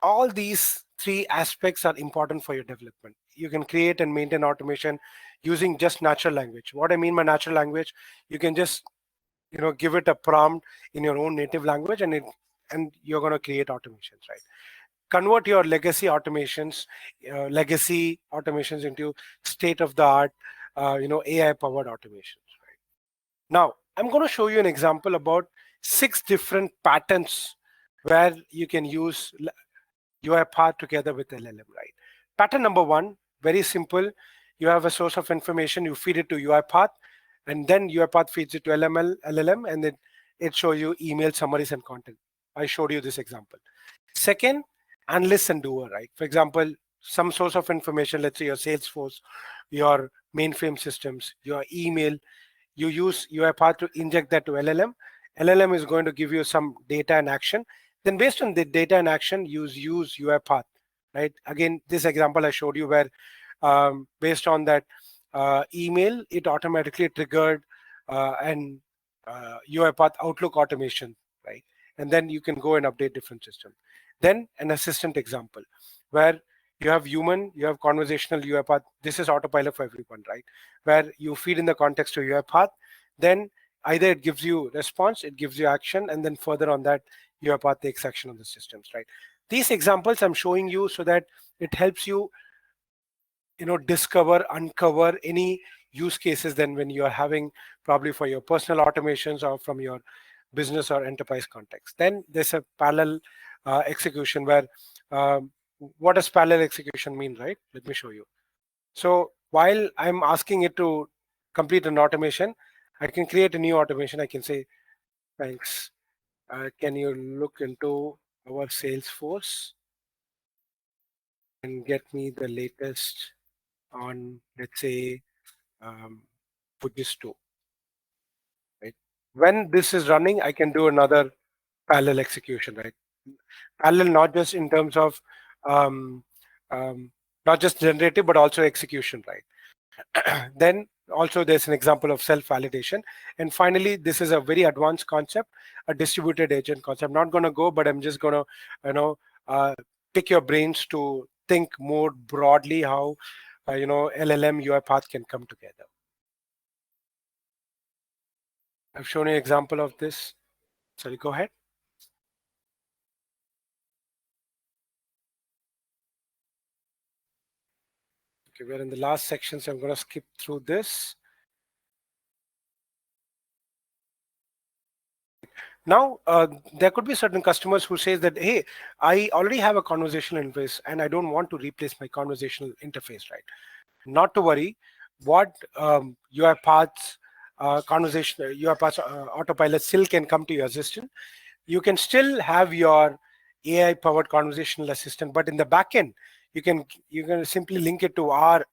all these three aspects are important for your development. You can create and maintain automation using just natural language. What I mean by natural language, you can just give it a prompt in your own native language, and you're going to create automations, right? Convert your legacy automations into state of the art AI powered automations, right? Now I'm going to show you an example about 6 different patterns where you can use UiPath together with LLM, right? Pattern number 1, very simple. You have a source of information, you feed it to UiPath, and then UiPath feeds it to LLM, and then it shows you email summaries and content. I showed you this example. Second, analyst and doer, right? For example, some source of information, let's say your Salesforce, your mainframe systems, your email, you use UiPath to inject that to LLM. LLM is going to give you some data and action. Then based on the data and action, use UiPath, right? Again, this example I showed you where based on that email, it automatically triggered an UiPath Outlook automation, right? And then you can go and update different systems. Then an assistant example where you have human, you have conversational UiPath. This is autopilot for everyone, right? Where you feed in the context to UiPath, then either it gives you response, it gives you action, and then further on that, UiPath takes action on the systems, right? These examples I'm showing you so that it helps you, uncover any use cases then when you are having probably for your personal automations or from your business or enterprise context. Then there's a parallel execution where what does parallel execution mean, right? Let me show you. So while I'm asking it to complete an automation, I can create a new automation. I can say, thanks. Can you look into our Salesforce and get me the latest on, let's say, Fujisto, right? When this is running, I can do another parallel execution, right? Parallel, not just in terms of um, not just generative, but also execution, right? Then also there's an example of self-validation. And finally, this is a very advanced concept, a distributed agent concept. I'm not going to go, but I'm just going to, uh, pick your brains to think more broadly how, LLM UiPath can come together. I've shown you an example of this. Sorry, go ahead. Okay, we're in the last section, so I'm going to skip through this. Now, there could be certain customers who says that, hey, I already have a conversational interface and I don't want to replace my conversational interface, right? Not to worry. What UiPath's UiPath's Autopilot still can come to your assistant. You can still have your AI-powered conversational assistant, but in the backend, you can simply link it to our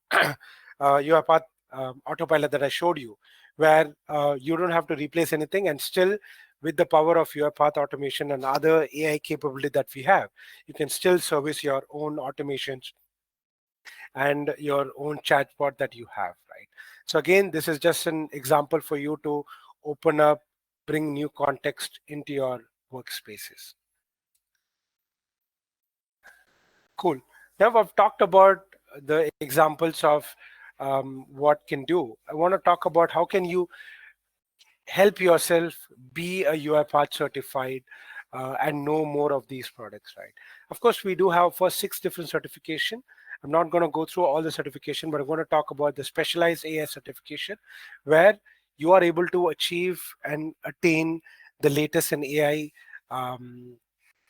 UiPath Autopilot that I showed you, where you don't have to replace anything, and still with the power of UiPath automation and other AI capability that we have, you can still service your own automations and your own chatbot that you have, right? So again, this is just an example for you to open up, bring new context into your workspaces. Cool. Now I've talked about the examples of what can do. I want to talk about how can you help yourself be a UiPath certified and know more of these products, right? Of course, we do have for 6 different certification. I'm not going to go through all the certification, but I'm going to talk about the specialized AI certification, where you are able to achieve and attain the latest in AI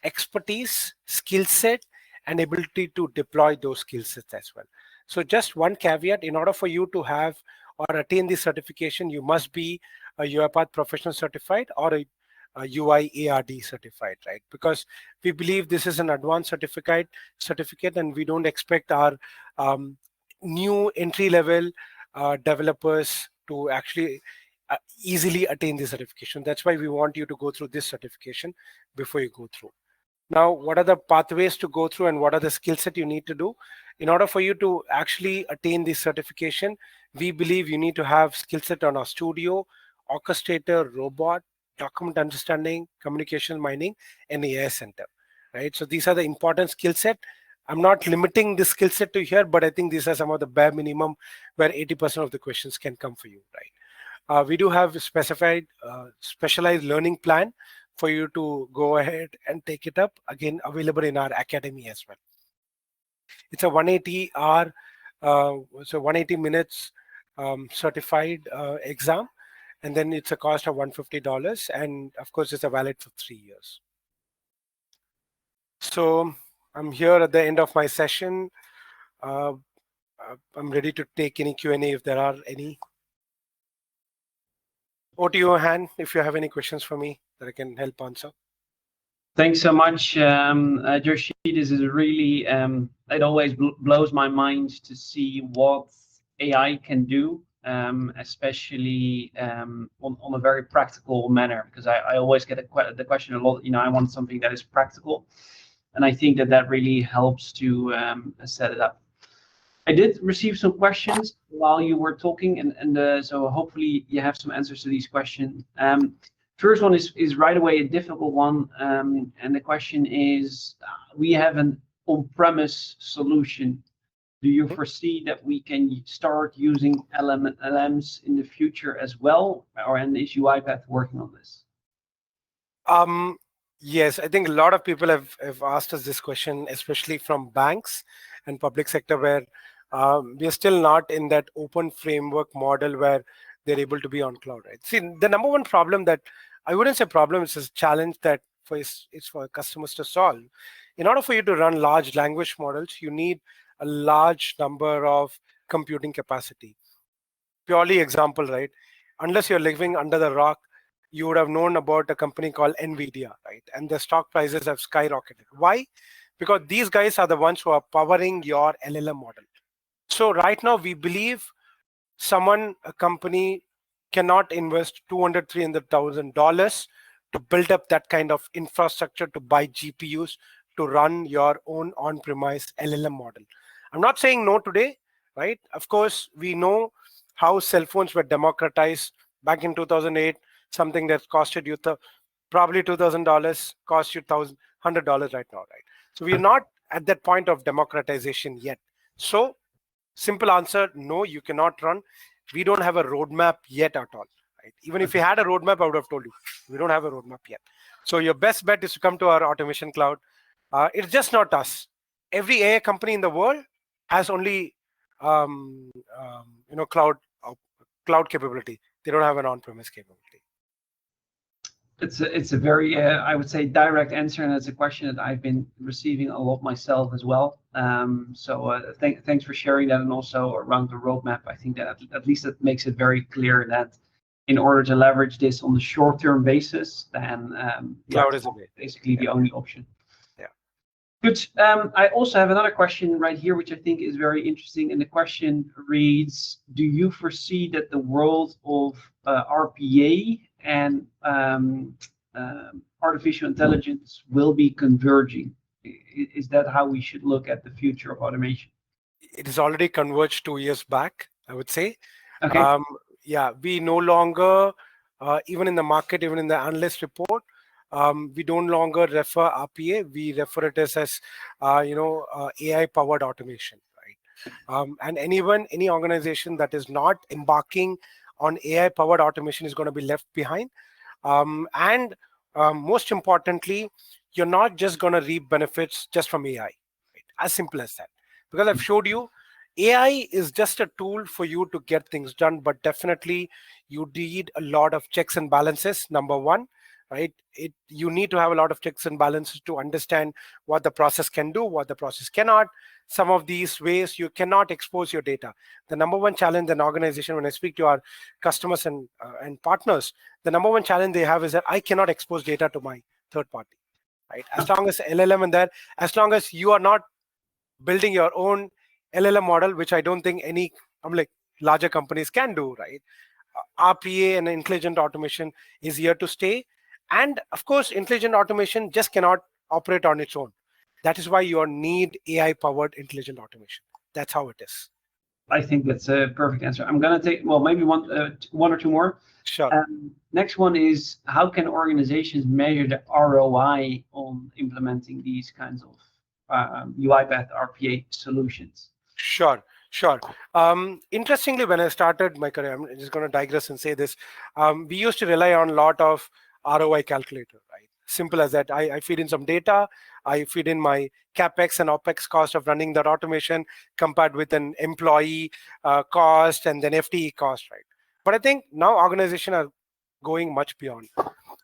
expertise, skill set, and ability to deploy those skill sets as well. So just one caveat: in order for you to have or attain this certification, you must be a UiPath professional certified or a UI ARD certified, right? Because we believe this is an advanced certificate, and we don't expect our new entry level developers to actually easily attain this certification. That's why we want you to go through this certification before you go through. Now, what are the pathways to go through and what are the skill set you need to do? In order for you to actually attain this certification, we believe you need to have skill set on our studio, orchestrator, robot, document understanding, communication mining, and AI center, right? So these are the important skill set. I'm not limiting the skill set to here, but I think these are some of the bare minimum where 80% of the questions can come for you, right? We do have a specified specialized learning plan for you to go ahead and take it up, again available in our academy as well. It's a 180 hour so 180 minutes certified exam, and then it's a cost of $150, and of course it's a valid for 3 years. So I'm here at the end of my session. I'm ready to take any Q&A if there are any. Over to you, Han, if you have any questions for me that I can help answer. Thanks so much, Joshi. This is really, it always blows my mind to see what AI can do, especially on a very practical manner, because I always get the question a lot, I want something that is practical. And I think that really helps to set it up. I did receive some questions while you were talking, and so hopefully you have some answers to these questions. First one is right away a difficult one, and the question is, we have an on-premise solution. Do you foresee that we can start using LLMs in the future as well, and is UiPath working on this? Yes, I think a lot of people have asked us this question, especially from banks and public sector, where we are still not in that open framework model where they're able to be on cloud, right? See, the number one problem that I wouldn't say problem, it's a challenge that it's for customers to solve. In order for you to run large language models, you need a large number of computing capacity. Purely example, right? Unless you're living under the rock, you would have known about a company called NVIDIA, right? And the stock prices have skyrocketed. Why? Because these guys are the ones who are powering your LLM model. So right now, we believe a company cannot invest $200,000, $300,000 to build up that kind of infrastructure to buy GPUs to run your own on-premise LLM model. I'm not saying no today, right? Of course, we know how cell phones were democratized back in 2008. Something that costed you probably $2,000 cost you $100 right now, right? So we are not at that point of democratization yet. So simple answer, no, you cannot run. We don't have a roadmap yet at all, right? Even if we had a roadmap, I would have told you. We don't have a roadmap yet. So your best bet is to come to our automation cloud. It's just not us. Every AI company in the world has only cloud capability. They don't have an on-premise capability. It's a very I would say direct answer, and it's a question that I've been receiving a lot myself as well. Thanks for sharing that, and also around the roadmap. I think that at least it makes it very clear that in order to leverage this on the short-term basis, then cloud is basically the only option. Yeah. Good. I also have another question right here, which I think is very interesting, and the question reads: do you foresee that the world of RPA and artificial intelligence will be converging? Is that how we should look at the future of automation? It is already converged 2 years back, I would say. Okay. Yeah, we no longer, even in the market, even in the analyst report, we don't longer refer RPA. We refer it as AI-powered automation, right? And any organization that is not embarking on AI-powered automation is going to be left behind. And most importantly, you're not just going to reap benefits just from AI. Right? As simple as that. Because I've showed you, AI is just a tool for you to get things done, but definitely you need a lot of checks and balances. Number one, right? You need to have a lot of checks and balances to understand what the process can do, what the process cannot. Some of these ways you cannot expose your data. The number one challenge in organization, when I speak to our customers and partners, the number one challenge they have is that I cannot expose data to my third party. Right? As long as LLM and that, as long as you are not building your own LLM model, which I don't think any larger companies can do, right? RPA and intelligent automation is here to stay. And of course, intelligent automation just cannot operate on its own. That is why you need AI-powered intelligent automation. That's how it is. I think that's a perfect answer. I'm going to take, well, maybe one or two more. Sure. Next one is, how can organizations measure the ROI on implementing these kinds of UiPath RPA solutions? Sure. Interestingly, when I started my career, I'm just going to digress and say this. We used to rely on a lot of ROI calculator, right? Simple as that. I feed in some data. I feed in my CapEx and OpEx cost of running that automation compared with an employee cost and then FTE cost, right? But I think now organizations are going much beyond.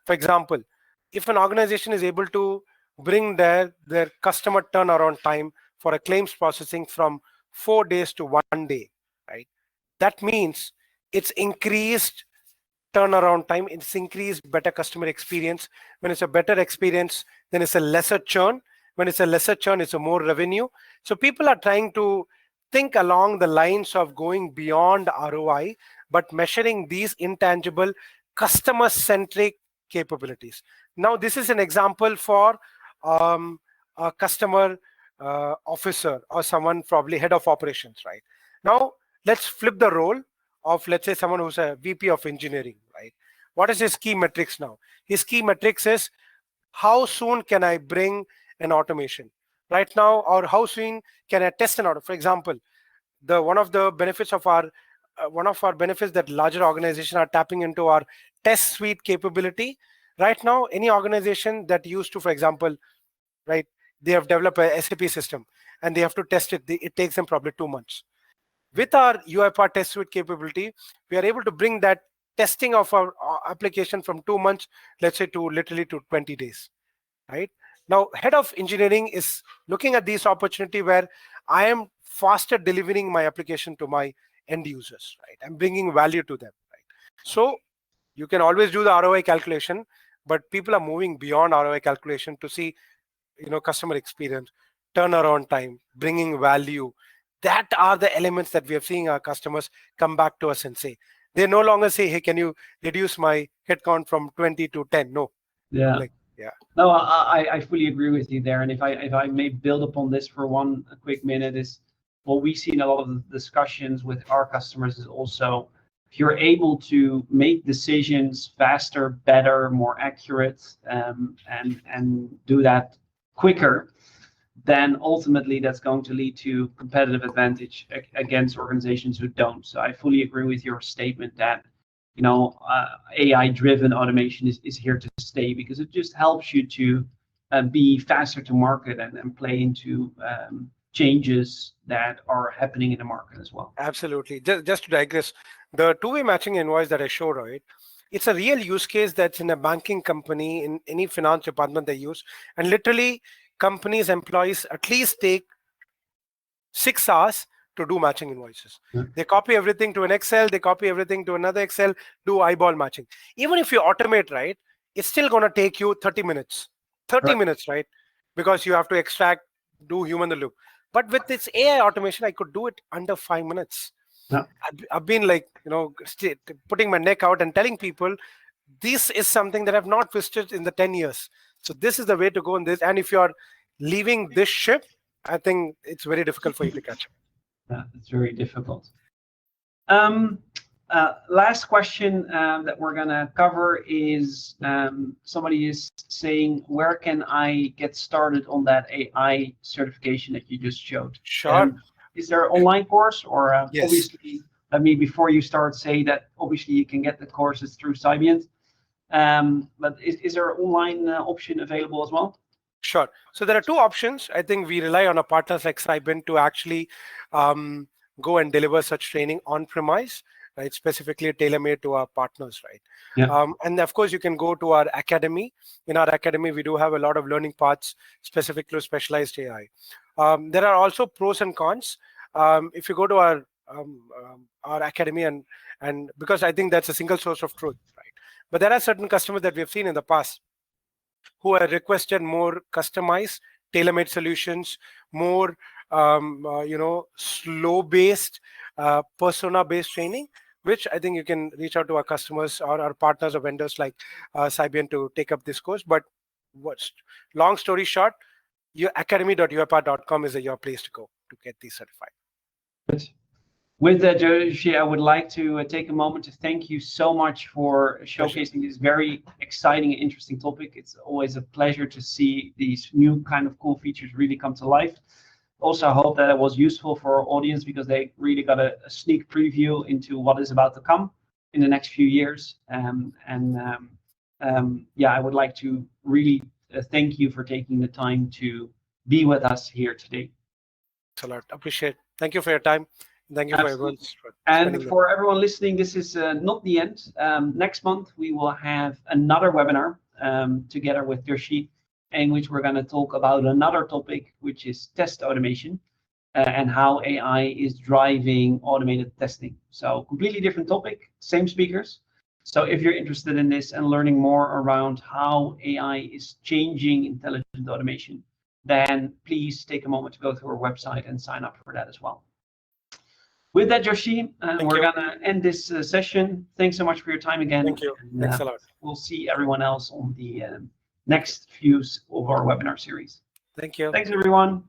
For example, if an organization is able to bring their customer turnaround time for a claims processing from 4 days to 1 day, right? That means it's increased turnaround time, it's increased better customer experience. When it's a better experience, then it's a lesser churn. When it's a lesser churn, it's a more revenue. So people are trying to think along the lines of going beyond ROI, but measuring these intangible customer-centric capabilities. Now, this is an example for a customer officer or someone probably head of operations, right? Now, let's flip the role of, let's say, someone who's a VP of engineering, right? What is his key metrics now? His key metrics is, how soon can I bring an automation right now, or how soon can I test an auto? For example, one of the benefits of our benefits that larger organizations are tapping into our test suite capability. Right now, any organization that used to, for example, right, they have developed a SAP system and they have to test it. It takes them probably 2 months. With our UiPath test suite capability, we are able to bring that testing of our application from 2 months, let's say, to literally to 20 days, right? Now, head of engineering is looking at this opportunity where I am faster delivering my application to my end users, right? I'm bringing value to them, right? So you can always do the ROI calculation, but people are moving beyond ROI calculation to see, customer experience, turnaround time, bringing value. That are the elements that we are seeing our customers come back to us and say. They no longer say, hey, can you reduce my headcount from 20 to 10? No. Yeah. Yeah. No, I fully agree with you there. And if I may build upon this for a quick minute, is what we see in a lot of the discussions with our customers is also, if you're able to make decisions faster, better, more accurate, and do that quicker, then ultimately that's going to lead to competitive advantage against organizations who don't. So I fully agree with your statement that AI-driven automation is here to stay, because it just helps you to be faster to market and play into changes that are happening in the market as well. Absolutely. Just to digress, the two-way matching invoice that I showed, right? It's a real use case that's in a banking company, in any finance department they use, and literally companies, employees at least take 6 hours to do matching invoices. They copy everything to an Excel, they copy everything to another Excel, do eyeball matching. Even if you automate, right, it's still going to take you 30 minutes. 30 minutes, right? Because you have to extract, do human in the loop. But with this AI automation, I could do it under 5 minutes. Yeah. I've been putting my neck out and telling people, this is something that I've not visited in the 10 years. So this is the way to go in this. And if you're leaving this ship, I think it's very difficult for you to catch up. Yeah, it's very difficult. Last question that we're going to cover is, somebody is saying, where can I get started on that AI certification that you just showed? Sure. Is there an online course, or yes. Obviously let me, before you start, say that obviously you can get the courses through Cybiant. But is there an online option available as well? Sure. So there are two options. I think we rely on our partners like Cybiant to actually go and deliver such training on premise, right? Specifically tailor-made to our partners, right? Yeah. And of course, you can go to our academy. In our academy, we do have a lot of learning paths specific to specialized AI. There are also pros and cons. If you go to our academy, and because I think that's a single source of truth, right? But there are certain customers that we have seen in the past who have requested more customized, tailor-made solutions, more slow-based, persona-based training, which I think you can reach out to our customers or our partners or vendors like Cybiant to take up this course. But long story short, your academy.uipath.com is your place to go to get these certified. Good. With that, Joshi, I would like to take a moment to thank you so much for showcasing this very exciting and interesting topic. It's always a pleasure to see these new kind of cool features really come to life. Also, I hope that it was useful for our audience because they really got a sneak preview into what is about to come in the next few years. Yeah, I would like to really thank you for taking the time to be with us here today. Thanks a lot. Appreciate it. Thank you for your time. Thank you. Absolutely. For everyone. And for everyone listening, this is not the end. Next month, we will have another webinar together with Joshi, in which we're going to talk about another topic, which is test automation and how AI is driving automated testing. So completely different topic, same speakers. So if you're interested in this and learning more around how AI is changing intelligent automation, then please take a moment to go to our website and sign up for that as well. With that, Joshi, we're going to end this session. Thanks so much for your time again. Thank you. Thanks a lot. We'll see everyone else on the next few of our webinar series. Thank you. Thanks, everyone.